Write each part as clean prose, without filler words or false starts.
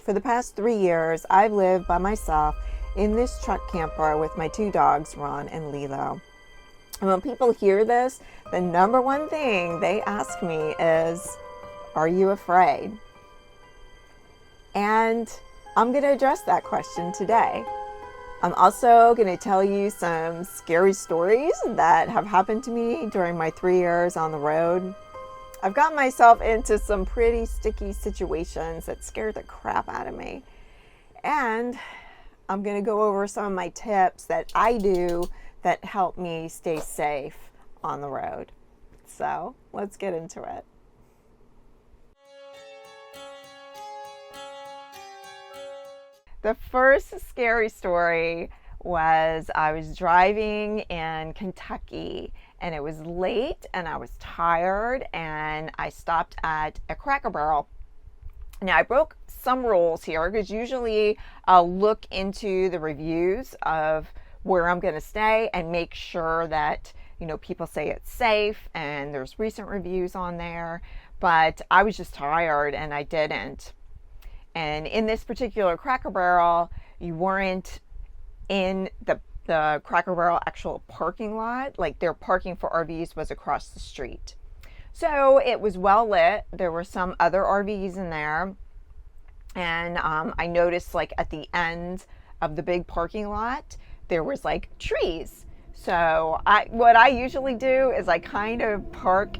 For the past 3 years, I've lived by myself in this truck camper with my two dogs, Ron and Lilo. And when people hear this, the number one thing they ask me is, are you afraid? And I'm going to address that question today. I'm also going to tell you some scary stories that have happened to me during my 3 years on the road. I've got myself into some pretty sticky situations that scared the crap out of me. And I'm going to go over some of my tips that I do that help me stay safe on the road. So let's get into it. The first scary story was I was driving in Kentucky and it was late and I was tired and I stopped at a Cracker Barrel. Now I broke some rules here because usually I'll look into the reviews of where I'm going to stay and make sure that, people say it's safe and there's recent reviews on there, but I was just tired and I didn't. And in this particular Cracker Barrel, you weren't in the Cracker Barrel actual parking lot. Like their parking for RVs was across the street. So it was well lit. There were some other RVs in there. And I noticed like at the end of the big parking lot, there was like trees. So what I usually do is I kind of park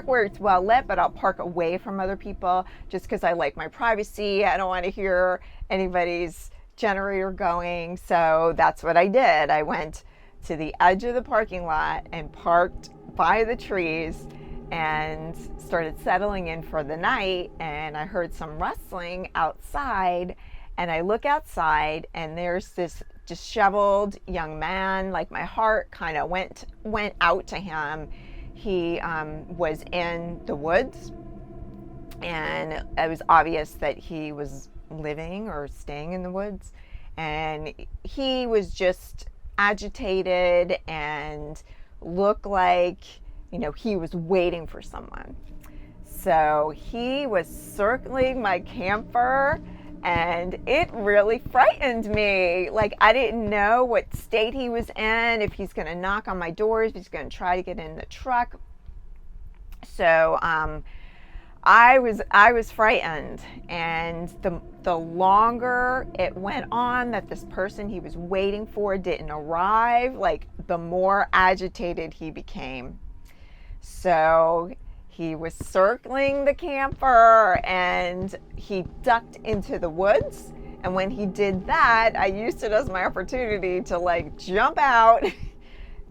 where it's well lit, but I'll park away from other people just because I like my privacy. I don't want to hear anybody's generator going. So that's what I did. I went to the edge of the parking lot and parked by the trees and started settling in for the night. And I heard some rustling outside and I look outside and there's this disheveled young man. Like my heart kind of went out to him. He was in the woods and it was obvious that he was living or staying in the woods, and he was just agitated and looked like he was waiting for someone. So he was circling my camper and it really frightened me. Like I didn't know what state he was in, if he's going to knock on my doors, if he's going to try to get in the truck. So I was frightened, and the longer it went on that this person he was waiting for didn't arrive, like the more agitated he became. So he was circling the camper and he ducked into the woods. And when he did that, I used it as my opportunity to like jump out,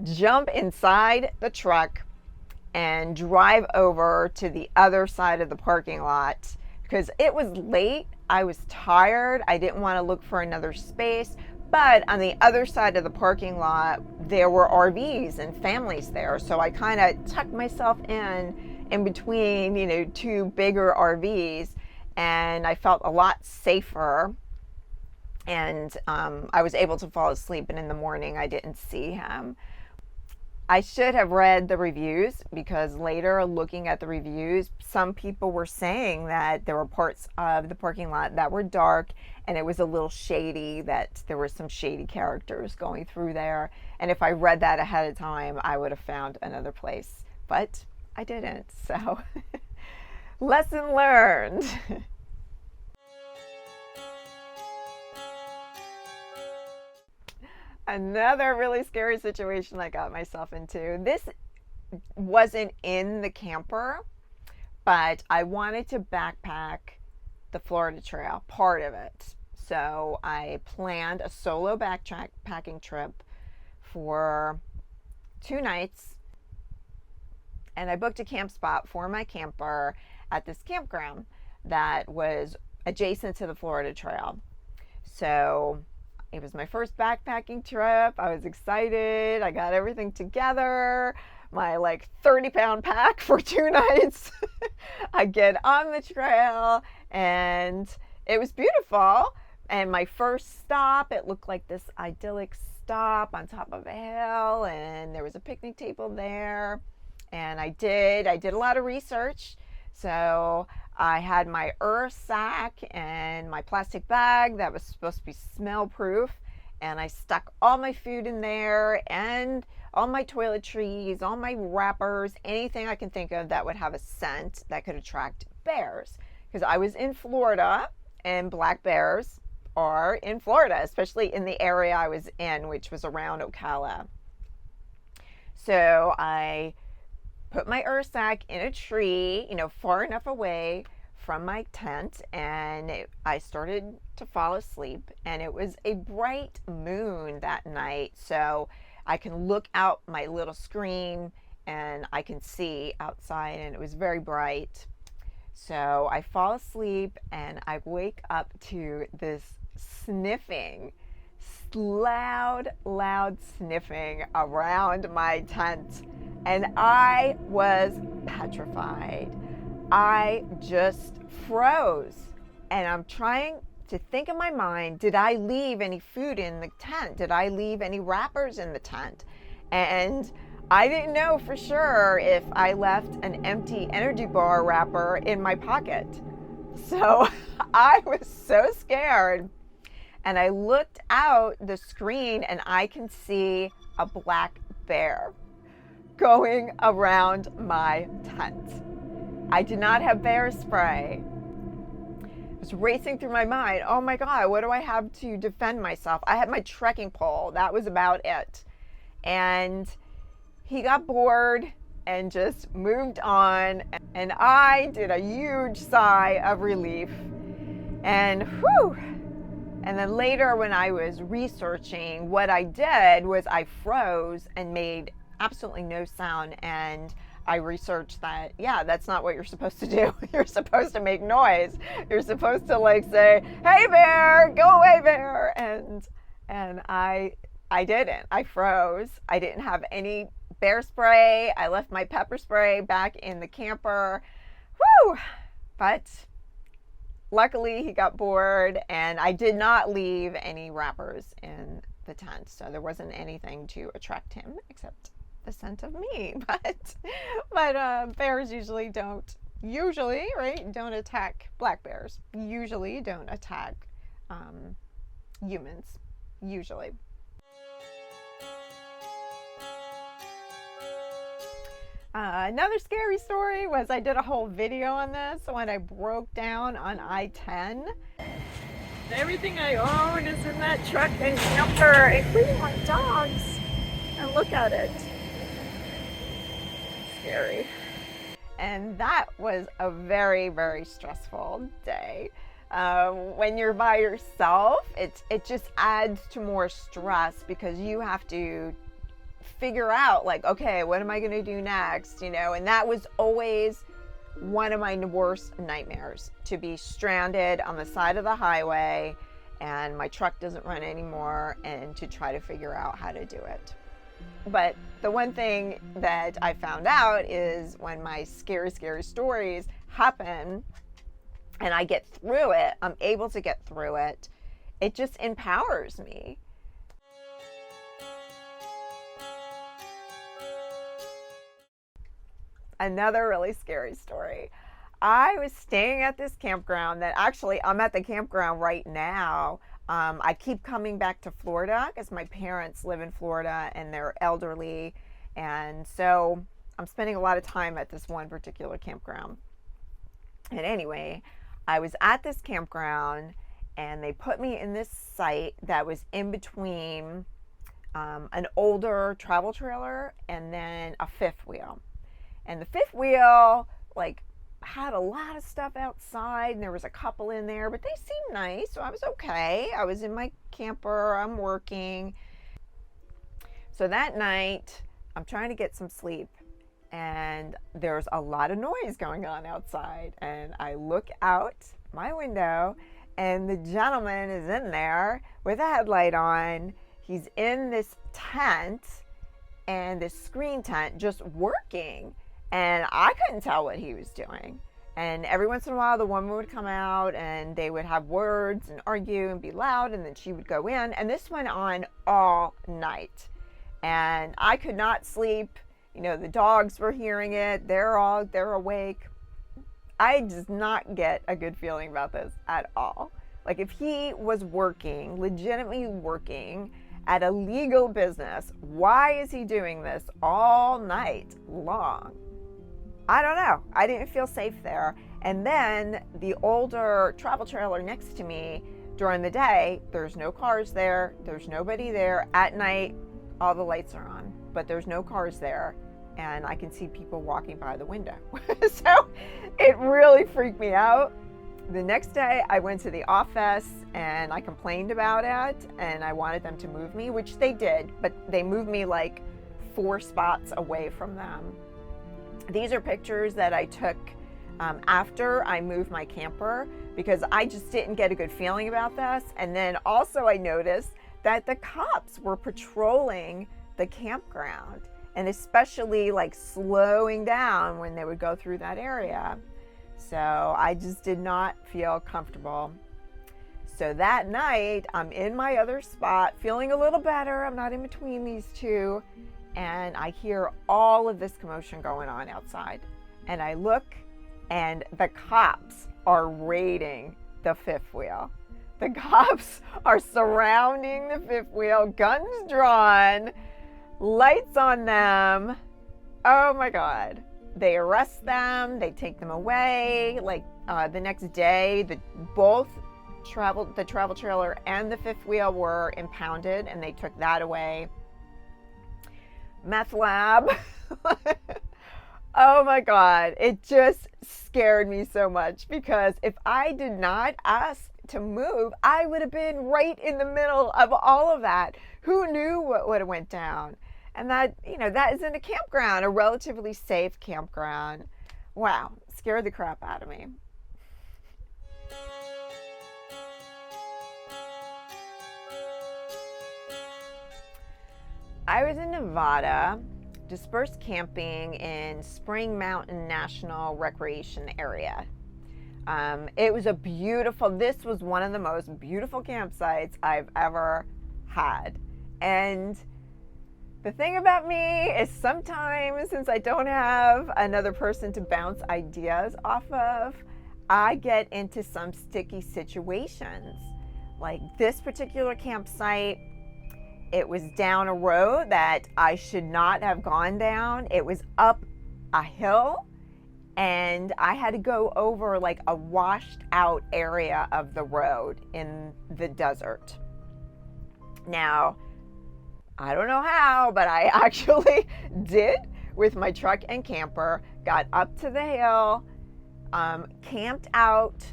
jump inside the truck and drive over to the other side of the parking lot because it was late. I was tired. I didn't want to look for another space. But on the other side of the parking lot, there were RVs and families there. So I kind of tucked myself in between, two bigger RVs, and I felt a lot safer. And I was able to fall asleep, and in the morning I didn't see him. I should have read the reviews because later, looking at the reviews, some people were saying that there were parts of the parking lot that were dark and it was a little shady, that there were some shady characters going through there. And if I read that ahead of time, I would have found another place. But I didn't. So lesson learned. Another really scary situation I got myself into. This wasn't in the camper, but I wanted to backpack the Florida Trail, part of it. So I planned a solo backpacking trip for 2 nights, and I booked a camp spot for my camper at this campground that was adjacent to the Florida Trail. So it was my first backpacking trip. I was excited. I got everything together. My 30-pound pack for 2 nights. I get on the trail and it was beautiful. And my first stop, it looked like this idyllic stop on top of a hill, and there was a picnic table there. And I did a lot of research. So I had my earth sack and my plastic bag that was supposed to be smell proof, and I stuck all my food in there and all my toiletries, all my wrappers, anything I can think of that would have a scent that could attract bears. Because I was in Florida and black bears are in Florida, especially in the area I was in, which was around Ocala. So I put my earth sack in a tree, far enough away from my tent, and I started to fall asleep. And it was a bright moon that night, so I can look out my little screen and I can see outside, and it was very bright. So I fall asleep and I wake up to this sniffing, loud sniffing around my tent. And I was petrified. I just froze. And I'm trying to think in my mind, did I leave any food in the tent? Did I leave any wrappers in the tent? And I didn't know for sure if I left an empty energy bar wrapper in my pocket. So I was so scared. And I looked out the screen and I can see a black bear going around my tent. I did not have bear spray. It was racing through my mind. Oh my God, what do I have to defend myself? I had my trekking pole. That was about it. And he got bored and just moved on. And I did a huge sigh of relief. And whew. And then later when I was researching, what I did was I froze and made absolutely no sound. And I researched that, that's not what you're supposed to do. You're supposed to make noise. You're supposed to say, hey bear, go away bear. And I didn't. I froze. I didn't have any bear spray. I left my pepper spray back in the camper. Whew! But luckily he got bored, and I did not leave any wrappers in the tent. So there wasn't anything to attract him except the scent of me. But bears don't attack, black bears usually don't attack humans, usually. Another scary story was I did a whole video on this when I broke down on I-10. Everything I own is in that truck and camper, including my dogs. And look at it. Scary. And that was a very, very stressful day. When you're by yourself, it just adds to more stress because you have to figure out okay, what am I going to do next? And that was always one of my worst nightmares, to be stranded on the side of the highway and my truck doesn't run anymore, and to try to figure out how to do it. But the one thing that I found out is when my scary stories happen and I get through it, I'm able to get through it, it just empowers me. Another really scary story. I was staying at this campground that actually, I'm at the campground right now. I keep coming back to Florida because my parents live in Florida and they're elderly. And so I'm spending a lot of time at this one particular campground. And anyway, I was at this campground and they put me in this site that was in between an older travel trailer and then a fifth wheel. And the fifth wheel, had a lot of stuff outside, and there was a couple in there, but they seemed nice, so I was okay. I was in my camper, I'm working. So that night, I'm trying to get some sleep, and there's a lot of noise going on outside. And I look out my window, and the gentleman is in there with a headlight on. He's in this tent, and this screen tent, just working. And I couldn't tell what he was doing. And every once in a while, the woman would come out and they would have words and argue and be loud, and then she would go in. And this went on all night. And I could not sleep. The dogs were hearing it. They're awake. I does not get a good feeling about this at all. Like if he was working, legitimately working at a legal business, why is he doing this all night long? I don't know. I didn't feel safe there. And then the older travel trailer next to me during the day, there's no cars there. There's nobody there. At night, all the lights are on, but there's no cars there. And I can see people walking by the window. So it really freaked me out. The next day, I went to the office and I complained about it and I wanted them to move me, which they did, but they moved me like 4 spots away from them. These are pictures that I took after I moved my camper because I just didn't get a good feeling about this. And then also I noticed that the cops were patrolling the campground and especially like slowing down when they would go through that area. So I just did not feel comfortable. So that night I'm in my other spot feeling a little better. I'm not in between these two. And I hear all of this commotion going on outside. And I look and the cops are raiding the fifth wheel. The cops are surrounding the fifth wheel, guns drawn, lights on them. Oh my God. They arrest them, they take them away. Like the next day, the travel trailer and the fifth wheel were impounded and they took that away. Meth lab. Oh my God. It just scared me so much because if I did not ask to move, I would have been right in the middle of all of that. Who knew what would have went down? And that, that is in a campground, a relatively safe campground. Wow. Scared the crap out of me. I was in Nevada, dispersed camping in Spring Mountain National Recreation Area. It was this was one of the most beautiful campsites I've ever had. And the thing about me is sometimes, since I don't have another person to bounce ideas off of, I get into some sticky situations. Like this particular campsite, it was down a road that I should not have gone down. It was up a hill and I had to go over like a washed out area of the road in the desert. Now, I don't know how, but I actually did with my truck and camper, got up to the hill, camped out,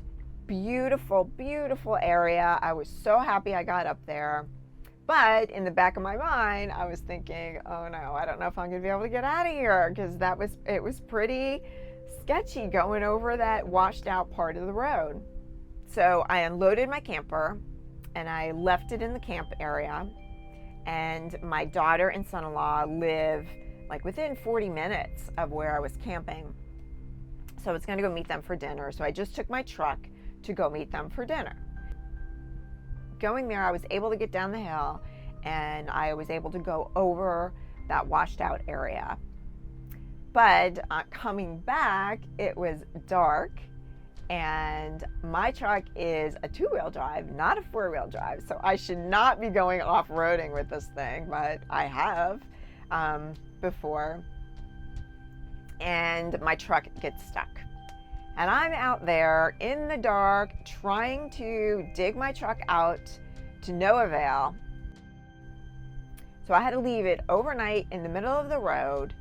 beautiful, beautiful area. I was so happy I got up there. But in the back of my mind, I was thinking, oh no, I don't know if I'm gonna be able to get out of here because it was pretty sketchy going over that washed out part of the road. So I unloaded my camper and I left it in the camp area. And my daughter and son-in-law live like within 40 minutes of where I was camping. So I was gonna go meet them for dinner. So I just took my truck to go meet them for dinner. Going there, I was able to get down the hill and I was able to go over that washed out area. But coming back, it was dark and my truck is a 2-wheel drive, not a 4-wheel drive. So I should not be going off-roading with this thing, but I have before. And my truck gets stuck. And I'm out there in the dark trying to dig my truck out to no avail. So I had to leave it overnight in the middle of the road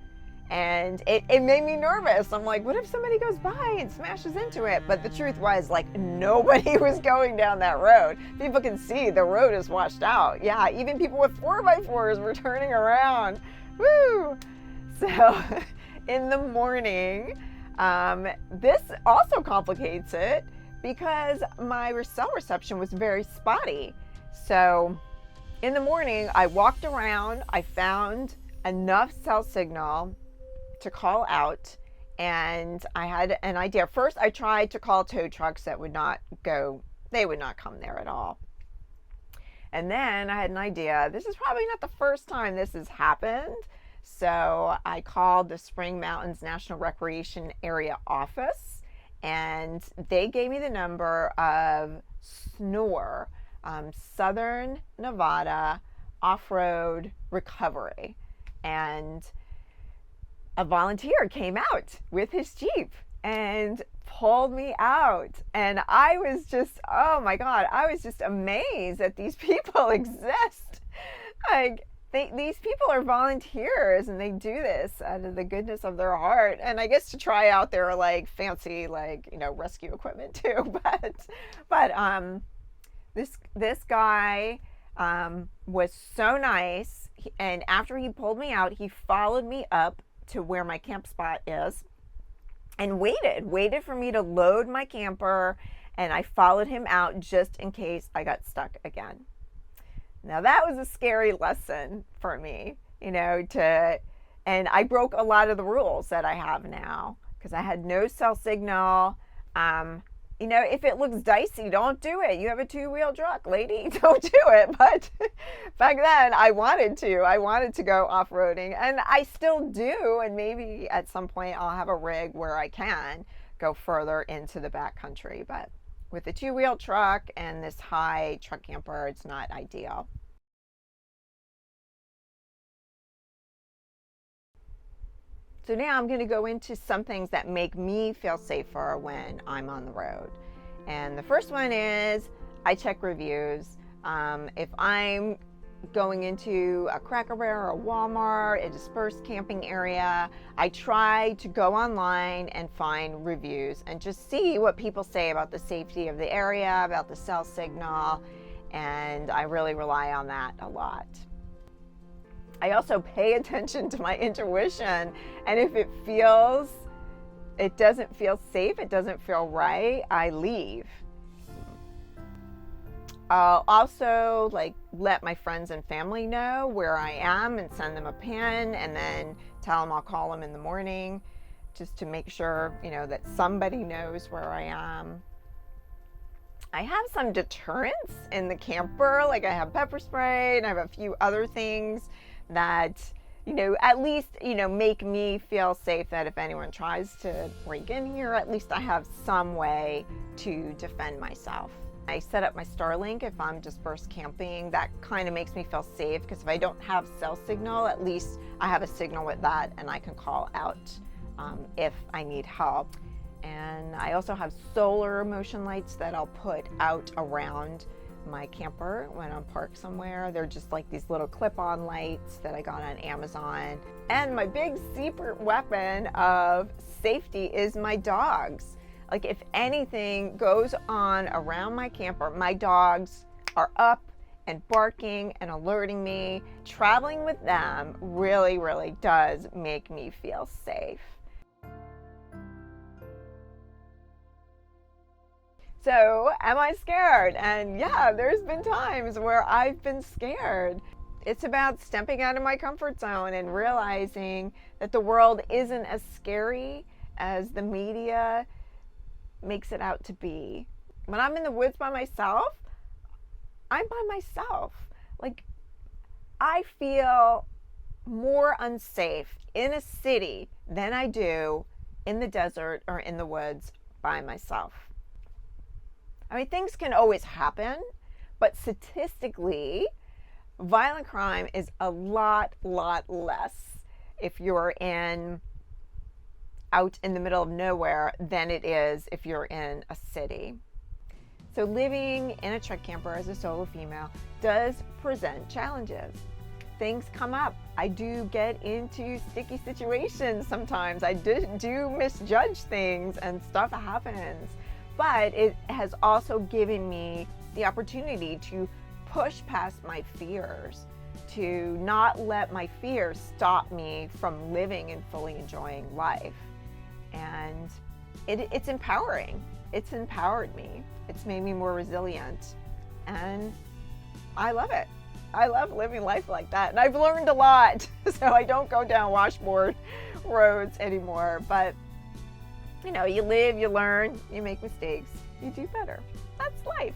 and it made me nervous. I'm like, what if somebody goes by and smashes into it? But the truth was like nobody was going down that road. People can see the road is washed out. Yeah, even people with 4x4s were turning around. Woo! So in the morning, this also complicates it because my cell reception was very spotty. So in the morning, I walked around, I found enough cell signal to call out, and I had an idea. First, I tried to call tow trucks that would not go, they would not come there at all. And then I had an idea. This is probably not the first time this has happened. So I called the Spring Mountains National Recreation Area office and they gave me the number of SNOR, Southern Nevada Off-Road Recovery. And a volunteer came out with his Jeep and pulled me out. And I was just, oh my God, I was just amazed that these people exist. Like, these people are volunteers and they do this out of the goodness of their heart. And I guess to try out their like fancy, like, rescue equipment too. But this guy was so nice. And after he pulled me out, he followed me up to where my camp spot is and waited for me to load my camper. And I followed him out just in case I got stuck again. Now that was a scary lesson for me, and I broke a lot of the rules that I have now because I had no cell signal. If it looks dicey, don't do it. You have a 2-wheel truck, lady, don't do it. But back then I wanted to go off-roading, and I still do. And maybe at some point I'll have a rig where I can go further into the backcountry, but with a 2-wheel truck and this high truck camper, it's not ideal. So now I'm going to go into some things that make me feel safer when I'm on the road. And the first one is I check reviews. If I'm going into a Cracker Barrel or a Walmart, a dispersed camping area, I try to go online and find reviews and just see what people say about the safety of the area, about the cell signal, and I really rely on that a lot. I also pay attention to my intuition, and if it doesn't feel safe, it doesn't feel right, I leave. I'll also let my friends and family know where I am and send them a pin, and then tell them I'll call them in the morning just to make sure, that somebody knows where I am. I have some deterrents in the camper, like I have pepper spray and I have a few other things that, at least, make me feel safe, that if anyone tries to break in here, at least I have some way to defend myself. I set up my Starlink if I'm dispersed camping. That kind of makes me feel safe, because if I don't have cell signal, at least I have a signal with that and I can call out if I need help. And I also have solar motion lights that I'll put out around my camper when I'm parked somewhere. They're just like these little clip-on lights that I got on Amazon. And my big secret weapon of safety is my dogs. Like, if anything goes on around my camper, my dogs are up and barking and alerting me. Traveling with them really, really does make me feel safe. So, am I scared? And yeah, there's been times where I've been scared. It's about stepping out of my comfort zone and realizing that the world isn't as scary as the media makes it out to be. When I'm in the woods by myself, I'm by myself. Like, I feel more unsafe in a city than I do in the desert or in the woods by myself. I mean, things can always happen, but statistically, violent crime is a lot less if you're out in the middle of nowhere than it is if you're in a city. So living in a truck camper as a solo female does present challenges. Things come up. I do get into sticky situations sometimes. I do misjudge things and stuff happens. But it has also given me the opportunity to push past my fears, to not let my fears stop me from living and fully enjoying life. And it's empowering. It's empowered me. It's made me more resilient. And I love it. I love living life like that. And I've learned a lot. So I don't go down washboard roads anymore. But you live, you learn, you make mistakes, you do better. That's life.